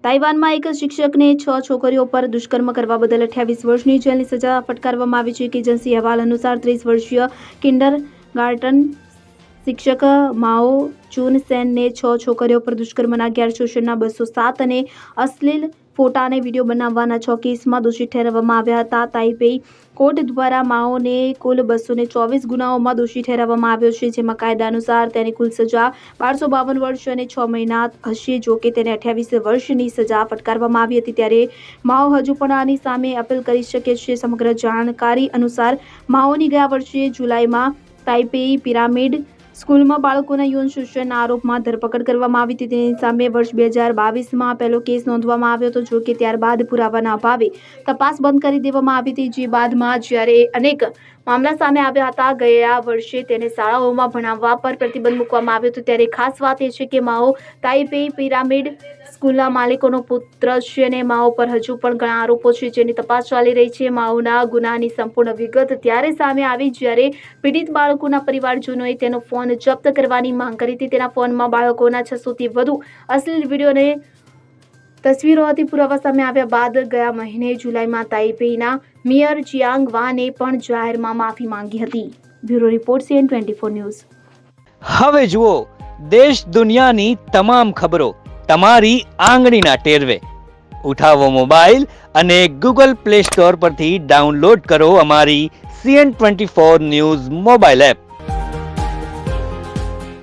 તાઇવાનમાં એક શિક્ષકને 6 છોકરીઓ પર દુષ્કર્મ કરવા બદલ 28 વર્ષની જેલની સજા ફટકારવામાં આવી છે. એક એજન્સી અહેવાલ અનુસાર 30 વર્ષીય કિન્ડરગાર્ટન શિક્ષક માઓ ચુન સેનને 6 છોકરીઓ પર દુષ્કર્મના 11 શોષણના 207 અને અશ્લીલ ફોટા અને વિડીયો બનાવવાના 6 કેસમાં દોષી ઠેરવવામાં આવ્યા હતા. તાઇપેઈ કોર્ટ દ્વારા માઓને કુલ 224 ગુનાઓમાં દોષી ઠેરવવામાં આવ્યો છે, જેમાં કાયદા અનુસાર તેની કુલ સજા 1252 વર્ષ અને 6 મહિના હશે. જો કે તેને 28 વર્ષની સજા ફટકારવામાં આવી હતી. ત્યારે માઓ હજુ પણ આની સામે અપીલ કરી શકે છે. સમગ્ર જાણકારી અનુસાર માઓની ગયા વર્ષે જુલાઈમાં તાઇપેઈ પિરામિડ સ્કૂલમાં બાળકોના યૌન શોષણના આરોપમાં ધરપકડ કરવામાં આવી હતી. તેની સામે વર્ષ 2022માં પહેલો કેસ નોંધવામાં આવ્યો હતો. જો કે ત્યારબાદ પુરાવાના અભાવે તપાસ બંધ કરી દેવામાં આવી હતી. જે બાદમાં જ્યારે અનેક મામલા સામે આવ્યા હતા, ગયા વર્ષે તેને શાળાઓમાં ભણાવવા પર પ્રતિબંધ મૂકવામાં આવ્યો હતો. ત્યારે ખાસ વાત એ છે કે માઓ તાઇપેઈ પિરામિડ સ્કૂલના માલિકોનો પુત્ર છે અને માઓ પર હજુ પણ ઘણા આરોપો છે, જેની તપાસ ચાલી રહી છે. માઓના ગુનાની સંપૂર્ણ વિગત ત્યારે સામે આવી જ્યારે પીડિત બાળકોના પરિવારજનોએ તેનો ફોન જપ્ત કરવાની માંગ કરી હતી. તેના ફોનમાં બાળકોના 600થી વધુ અશ્લીલ વિડીયો અને તસવીરો હતી. પુરાવા સામે આવ્યા બાદ ગયા મહિને જુલાઈમાં તાઇપેઈના મેયર ચિયાંગ વાને પણ જાહેરમાં માફી માંગી હતી. Bureau report CN24 news. હવે જુઓ દેશ દુનિયાની તમામ ખબરો તમારી આંગળીના ટેરવે. ઉઠાવો મોબાઈલ અને Google Play Store પરથી ડાઉનલોડ કરો અમારી CN24 ન્યૂઝ મોબાઈલ એપ.